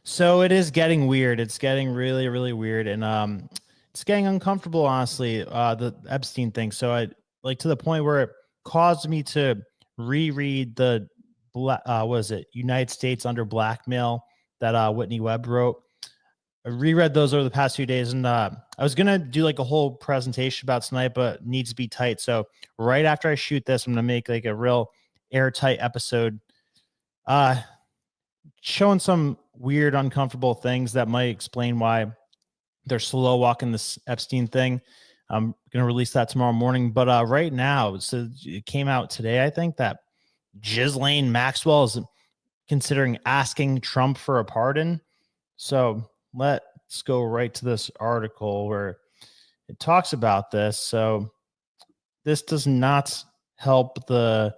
So it is getting weird. It's getting really, really weird, and it's getting uncomfortable. Honestly, the Epstein thing. So I like to the point where it caused me to reread the was it United States Under Blackmail that Whitney Webb wrote. I reread those over the past few days, and I was gonna do like a whole presentation about tonight, but needs to be tight. So right after I shoot this, I'm gonna make like a real airtight episode. Uh, Showing some weird, uncomfortable things that might explain why they're slow walking this Epstein thing. I'm going to release that tomorrow morning. But right now, so it came out today, I think, that Ghislaine Maxwell is considering asking Trump for a pardon. So let's go right to this article where it talks about this. So this does not help the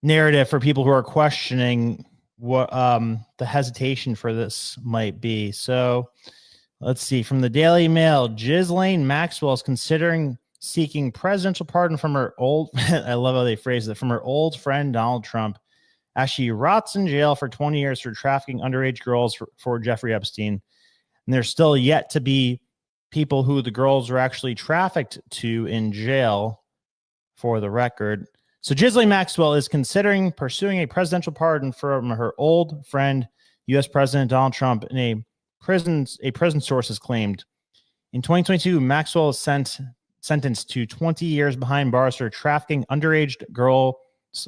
narrative for people who are questioning what the hesitation for this might be. So let's see. From the Daily Mail, Ghislaine Maxwell is considering seeking presidential pardon from her old I love how they phrase it, from her old friend Donald Trump, as she rots in jail for 20 years for trafficking underage girls for Jeffrey Epstein. And there's still yet to be people who the girls were actually trafficked to in jail, for the record. So Ghislaine Maxwell is considering pursuing a presidential pardon from her old friend, U.S. President Donald Trump, in a prison source has claimed. In 2022, Maxwell was sentenced to 20 years behind bars for trafficking underage girls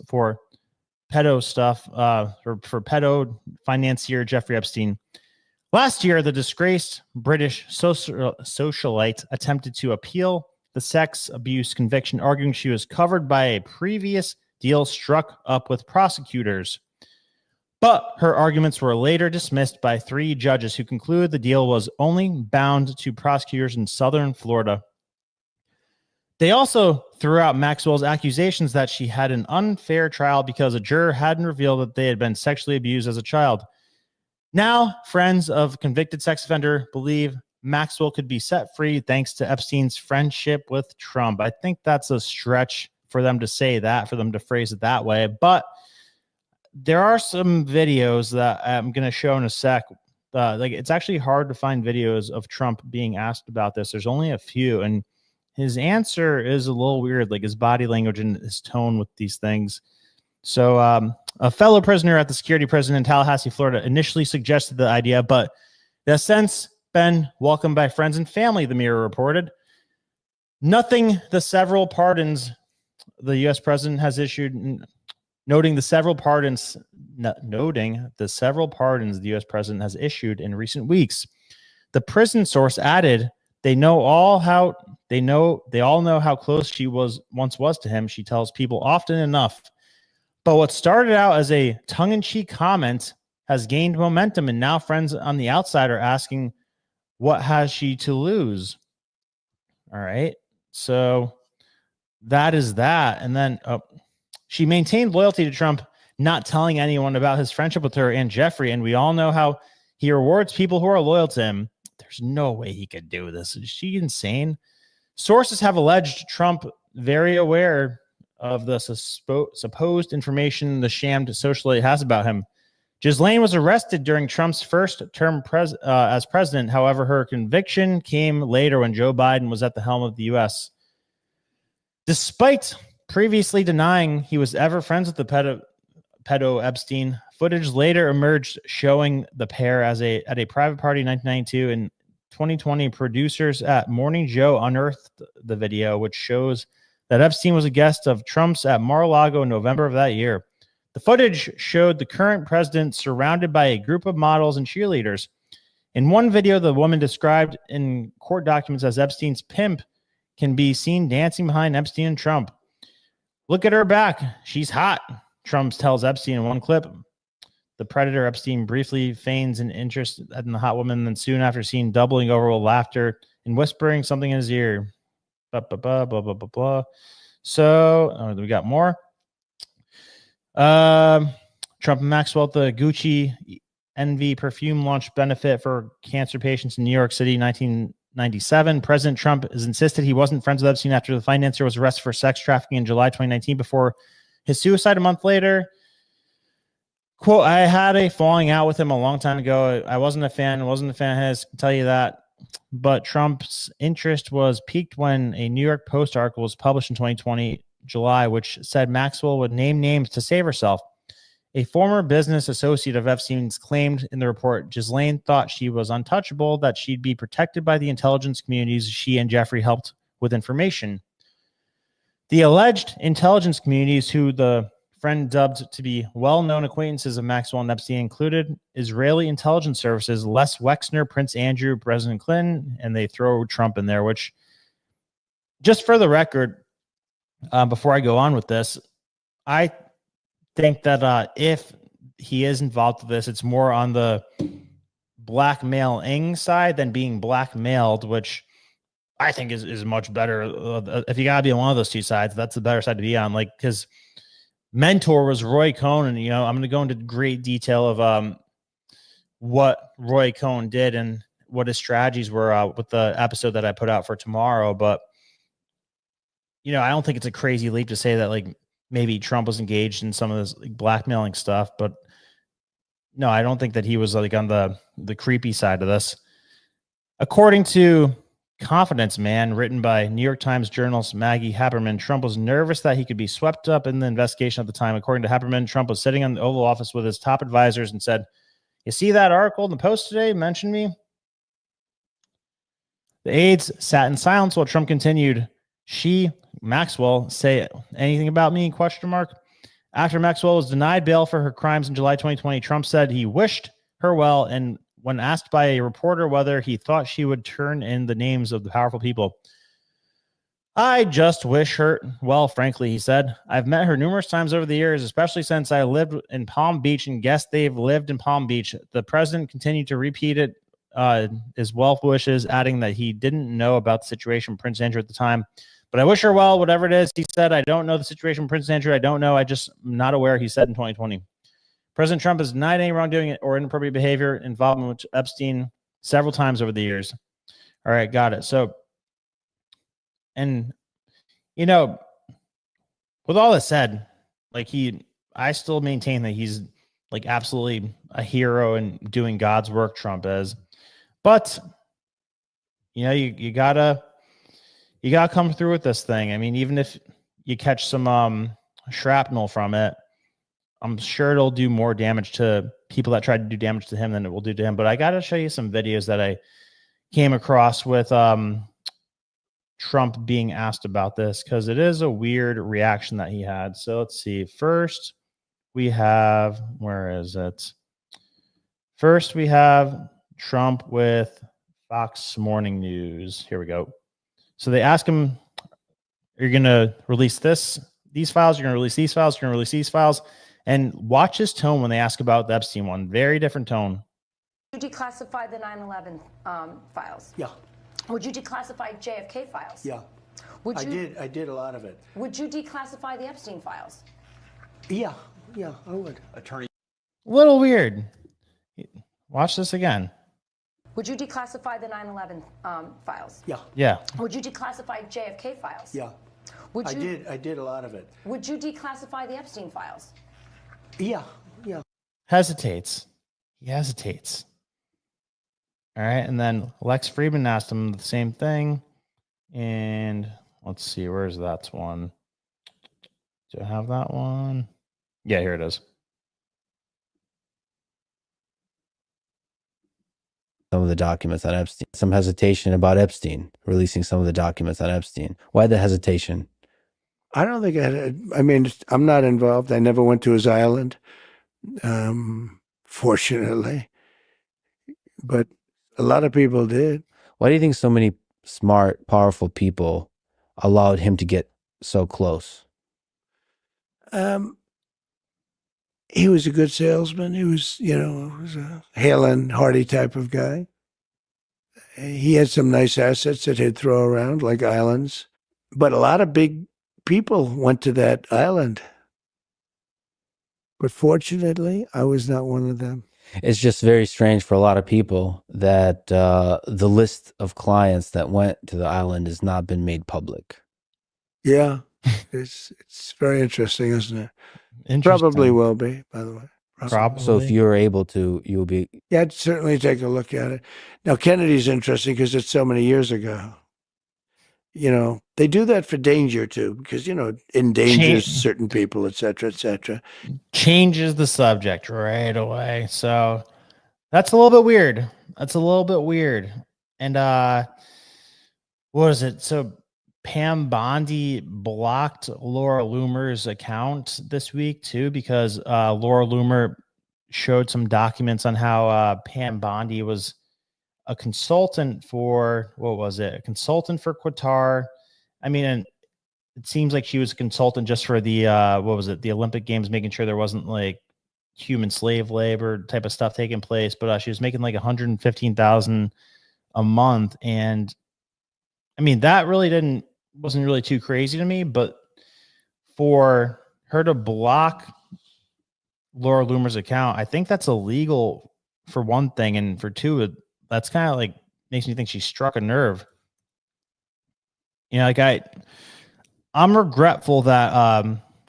for pedo stuff, or for pedo financier Jeffrey Epstein. Last year, the disgraced British socialite attempted to appeal the sex abuse conviction, arguing she was covered by a previous deal struck up with prosecutors. But her arguments were later dismissed by 3 judges who concluded the deal was only bound to prosecutors in southern Florida. They also threw out Maxwell's accusations that she had an unfair trial because a juror hadn't revealed that they had been sexually abused as a child. Now, friends of convicted sex offender believe Maxwell could be set free thanks to Epstein's friendship with Trump. I think that's a stretch for them to say that, for them to phrase it that way. But there are some videos that I'm going to show in a sec. Like, it's actually hard to find videos of Trump being asked about this. There's only a few, and his answer is a little weird, like his body language and his tone with these things. So a fellow prisoner at the security prison in Tallahassee, Florida, initially suggested the idea, but it has since been welcomed by friends and family, the Mirror reported. Noting the several pardons the U.S. president has issued the U.S. president has issued in recent weeks, the prison source added, they all know how close she once was to him. She tells people often enough. But what started out as a tongue-in-cheek comment has gained momentum, and now friends on the outside are asking, what has she to lose? All right. So that is that. And then she maintained loyalty to Trump, not telling anyone about his friendship with her and Jeffrey. And we all know how he rewards people who are loyal to him. There's no way he could do this. Is she insane? Sources have alleged Trump very aware of the supposed information the shammed socialite has about him. Ghislaine was arrested during Trump's first term as president. However, her conviction came later when Joe Biden was at the helm of the U.S. Despite previously denying he was ever friends with the pedo Epstein, footage later emerged showing the pair at a private party in 1992. In 2020, producers at Morning Joe unearthed the video, which shows that Epstein was a guest of Trump's at Mar-a-Lago in November of that year. The footage showed the current president surrounded by a group of models and cheerleaders. In one video, the woman described in court documents as Epstein's pimp can be seen dancing behind Epstein and Trump. Look at her back. She's hot, Trump tells Epstein in one clip. The predator Epstein briefly feigns an interest in the hot woman, then soon after seen doubling over with laughter and whispering something in his ear. Blah, blah, blah, blah, blah, blah, blah. So we got more. Trump and Maxwell at the Gucci Envy perfume launch benefit for cancer patients in New York City, 1997. President Trump has insisted he wasn't friends with Epstein after the financier was arrested for sex trafficking in July 2019 before his suicide a month later. Quote, I had a falling out with him a long time ago. I wasn't a fan of his, I can tell you that. But Trump's interest was piqued when a New York Post article was published in 2020, July, which said Maxwell would name names to save herself. A former business associate of Epstein's claimed in the report, Ghislaine thought she was untouchable, that she'd be protected by the intelligence communities she and Jeffrey helped with information. The alleged intelligence communities, who the friend dubbed to be well-known acquaintances of Maxwell and Epstein, included Israeli intelligence services, Les Wexner, Prince Andrew, President Clinton, and they throw Trump in there, which, just for the record, before I go on with this, I think that if he is involved with this, it's more on the blackmailing side than being blackmailed, which I think is much better. If you got to be on one of those two sides, that's the better side to be on. Like, because mentor was Roy Cohn, and I'm going to go into great detail of what Roy Cohn did and what his strategies were with the episode that I put out for tomorrow. But I don't think it's a crazy leap to say that like maybe Trump was engaged in some of this like blackmailing stuff, but no, I don't think that he was like on the creepy side of this. According to Confidence Man, written by New York Times journalist Maggie Haberman, Trump was nervous that he could be swept up in the investigation at the time. According to Haberman, Trump was sitting in the Oval Office with his top advisors and said, "You see that article in the Post today? Mention me." The aides sat in silence while Trump continued, Maxwell, say anything about me? ? After Maxwell was denied bail for her crimes in July 2020, Trump said he wished her well, and when asked by a reporter whether he thought she would turn in the names of the powerful people, "I just wish her well, frankly," he said. "I've met her numerous times over the years, especially since I lived in Palm Beach and guessed they've lived in Palm Beach." The president continued to repeat it, his well wishes, adding that he didn't know about the situation with Prince Andrew at the time. "But I wish her well, whatever it is," he said. "I don't know the situation with Prince Andrew. I don't know. I just am not aware," he said in 2020. President Trump has denied any wrongdoing or inappropriate behavior involvement with Epstein several times over the years. All right, got it. So, and with all that said, like I still maintain that he's like absolutely a hero and doing God's work, Trump is. But you gotta come through with this thing. I mean, even if you catch some shrapnel from it, I'm sure it'll do more damage to people that tried to do damage to him than it will do to him. But I got to show you some videos that I came across with Trump being asked about this, because it is a weird reaction that he had. So let's see. First, we have, where is it? First, we have Trump with Fox Morning News. Here we go. So they ask him, "You're going to release these files, you're going to release these files, you're going to release these files." And watch his tone when they ask about the Epstein one. Very different tone. Would you declassify the 9/11 files? Yeah. Would you declassify JFK files? Yeah. Would you, I did a lot of it. Would you declassify the Epstein files? Yeah, I would. A little weird. Watch this again. Would you declassify the 9/11 files? Yeah. Yeah. Would you declassify JFK files? Yeah. Would you, I did a lot of it. Would you declassify the Epstein files? Yeah. Hesitates. He hesitates. All right. And then Lex Friedman asked him the same thing. And let's see, where's that one? Do I have that one? Yeah, here it is. Some of the documents on Epstein. Some hesitation about Epstein, releasing some of the documents on Epstein. Why the hesitation? I don't think I'm not involved. I never went to his island, fortunately. But a lot of people did. Why do you think so many smart, powerful people allowed him to get so close? He was a good salesman. He was, was a hale and hearty type of guy. He had some nice assets that he'd throw around, like islands. But a lot of big people went to that island. But fortunately, I was not one of them. It's just very strange for a lot of people that the list of clients that went to the island has not been made public. Yeah, it's very interesting, isn't it? Probably will be, by the way. Probably. So if you're able to, you'll be. Yeah, I'd certainly take a look at it. Now, Kennedy's interesting because it's so many years ago. You know, they do that for danger too, because, you know, it endangers certain people, et cetera, changes the subject right away. So that's a little bit weird. That's a little bit weird. And what is it? So Pam Bondi blocked Laura Loomer's account this week too, because Laura Loomer showed some documents on how Pam Bondi was a consultant for, what was it? A consultant for Qatar. I mean, and it seems like she was a consultant just for the what was it? The Olympic Games, making sure there wasn't like human slave labor type of stuff taking place. But she was making like 115,000 a month, and I mean that really wasn't really too crazy to me. But for her to block Laura Loomer's account, I think that's illegal for one thing, and for two, that's kind of like makes me think she struck a nerve. You know, like I'm regretful that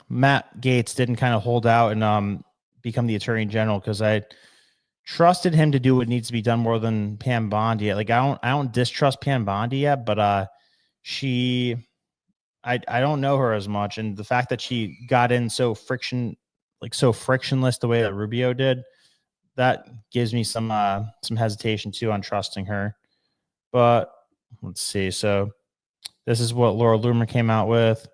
Matt Gaetz didn't kind of hold out and become the attorney general, because I trusted him to do what needs to be done more than Pam Bondi yet. Like I don't distrust Pam Bondi yet, but I don't know her as much, and the fact that she got in so frictionless the way that Rubio did, that gives me some hesitation too on trusting her. But let's see. So this is what Laura Loomer came out with.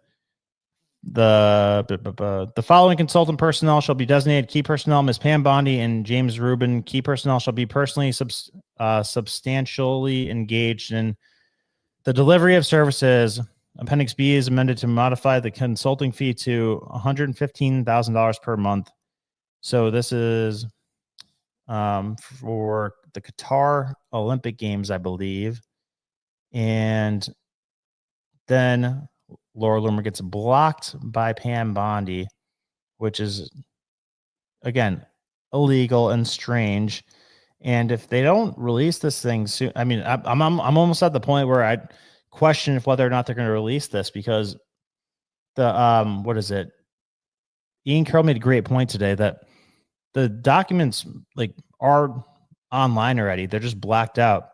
The following consultant personnel shall be designated key personnel: Ms. Pam Bondi and James Rubin. Key personnel shall be personally substantially engaged in the delivery of services. Appendix B is amended to modify the consulting fee to $115,000 per month. So this is for the Qatar Olympic Games, I believe. And then Laura Loomer gets blocked by Pam Bondi, which is, again, illegal and strange. And if they don't release this thing soon, I mean, I'm almost at the point where I question if whether or not they're going to release this, because the what is it? Ian Carroll made a great point today that the documents like are online already. They're just blacked out.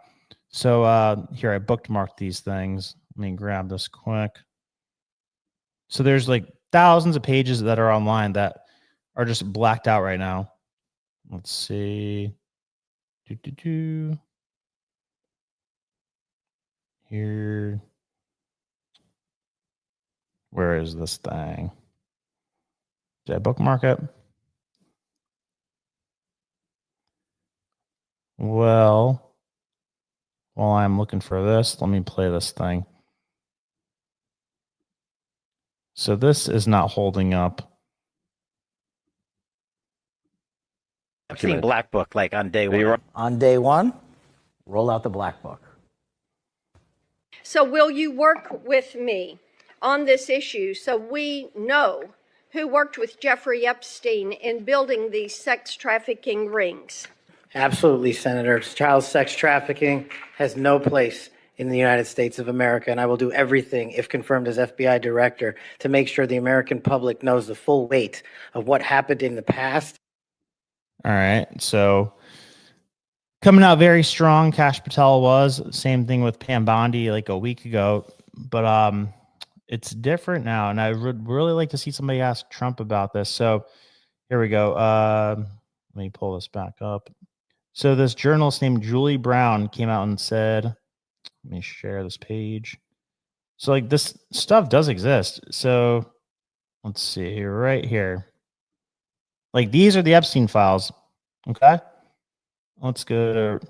So here, I bookmarked these things. Let me grab this quick. So there's like thousands of pages that are online that are just blacked out right now. Let's see. Here. Where is this thing? Did I bookmark it? Well, while I'm looking for this, let me play this thing. So this is not holding up. I've seen Black Book like on day one. On day one, roll out the Black Book. So will you work with me on this issue so we know who worked with Jeffrey Epstein in building these sex trafficking rings? Absolutely, Senator. Child sex trafficking has no place in the United States of America, and I will do everything, if confirmed as FBI director, to make sure the American public knows the full weight of what happened in the past. All right. So coming out very strong, Kash Patel was. Same thing with Pam Bondi like a week ago. But it's different now, and I would really like to see somebody ask Trump about this. So here we go. Let me pull this back up. So this journalist named Julie Brown came out and said, let me share this page. So like this stuff does exist. So let's see right here. Like these are the Epstein files. Okay. Let's go to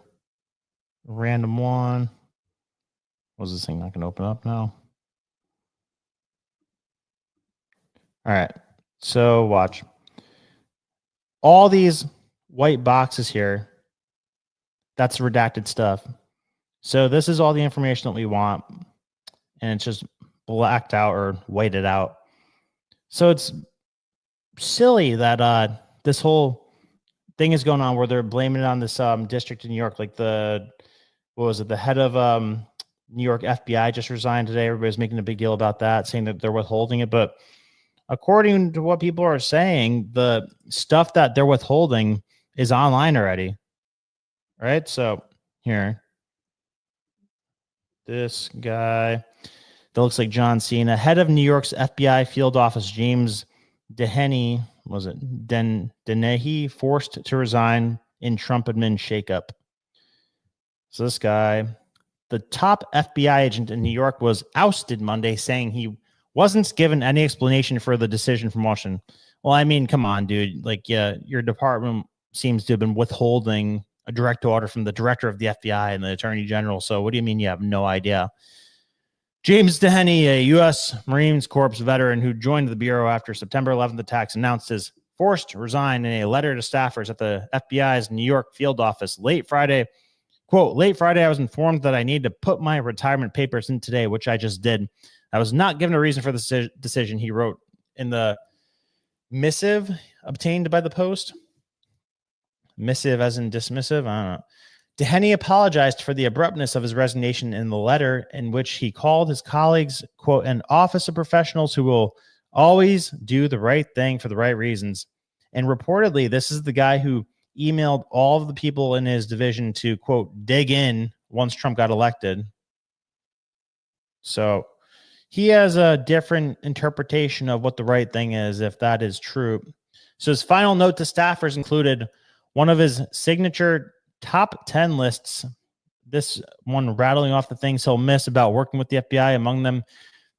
random one. Was this thing not going to open up now? All right. So watch. All these white boxes here, that's redacted stuff. So this is all the information that we want, and it's just blacked out or whited out. So it's silly that this whole thing is going on where they're blaming it on this district in New York. Like the head of New York FBI just resigned today. Everybody's making a big deal about that, saying that they're withholding it. But according to what people are saying, the stuff that they're withholding is online already. Right? So here, this guy that looks like John Cena, head of New York's FBI field office, James Dehaney, Denehy, forced to resign in Trump admin shakeup. So this guy, the top FBI agent in New York, was ousted Monday, saying he wasn't given any explanation for the decision from Washington. Well, I mean, come on, dude. Like, yeah, your department seems to have been withholding a direct order from the director of the FBI and the attorney general. So what do you mean you have no idea? James Dehaney, a U.S. Marines Corps veteran who joined the Bureau after September 11th attacks, announced his forced to resign in a letter to staffers at the FBI's New York field office late Friday. Quote, late Friday, I was informed that I need to put my retirement papers in today, which I just did. I was not given a reason for the decision, he wrote in the missive obtained by the Post. Missive as in dismissive? I don't know. Dehaney apologized for the abruptness of his resignation in the letter, in which he called his colleagues, quote, an office of professionals who will always do the right thing for the right reasons. And reportedly, this is the guy who emailed all of the people in his division to, quote, dig in once Trump got elected. So he has a different interpretation of what the right thing is, if that is true. So his final note to staffers included one of his signature top 10 lists, this one rattling off the things he'll miss about working with the FBI, among them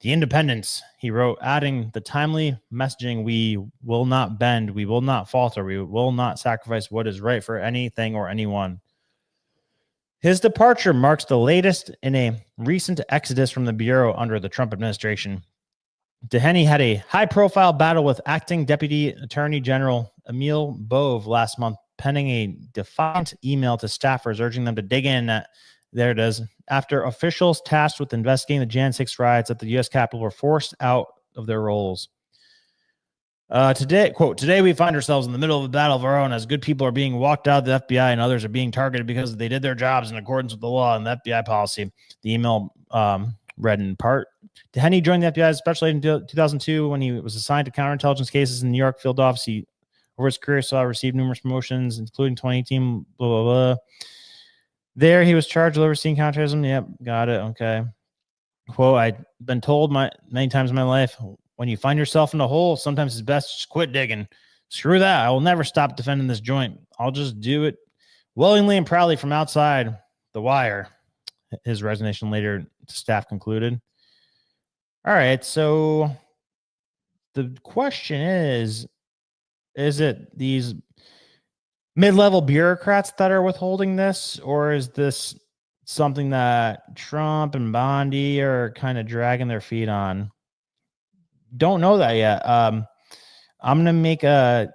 the independence, he wrote, adding the timely messaging, we will not bend, we will not falter, we will not sacrifice what is right for anything or anyone. His departure marks the latest in a recent exodus from the Bureau under the Trump administration. Dehaney had a high-profile battle with acting Deputy Attorney General Emil Bove last month, penning a defiant email to staffers urging them to dig in there it is, after officials tasked with investigating the Jan 6 riots at the U.S. Capitol were forced out of their roles. Today, quote, today we find ourselves in the middle of a battle of our own as good people are being walked out of the FBI and others are being targeted because they did their jobs in accordance with the law and the FBI policy. The email read in part. Dehaney joined the FBI as special agent in 2002 when he was assigned to counterintelligence cases in the New York field office. He, over his career, received numerous promotions, including 2018, blah, blah, blah. There, he was charged with overseeing counterterrorism. Yep, got it. Okay. Quote, I've been told many times in my life, when you find yourself in a hole, sometimes it's best to just quit digging. Screw that. I will never stop defending this joint. I'll just do it willingly and proudly from outside the wire. His resignation later to staff concluded. All right. So the question is it these mid-level bureaucrats that are withholding this, or is this something that Trump and Bondi are kind of dragging their feet on? Don't know that yet. I'm going to make a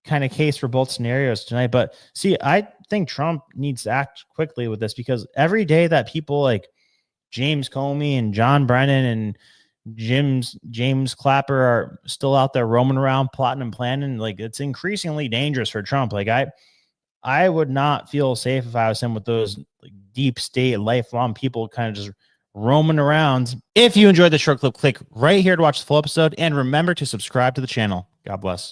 kind of case for both scenarios tonight, but see, I think Trump needs to act quickly with this, because every day that people like James Comey and John Brennan and James Clapper are still out there roaming around plotting and planning, like, it's increasingly dangerous for Trump. Like, I would not feel safe if I was him with those like deep state lifelong people kind of just roaming around. If you enjoyed the short clip, click right here to watch the full episode, and remember to subscribe to the channel. God bless.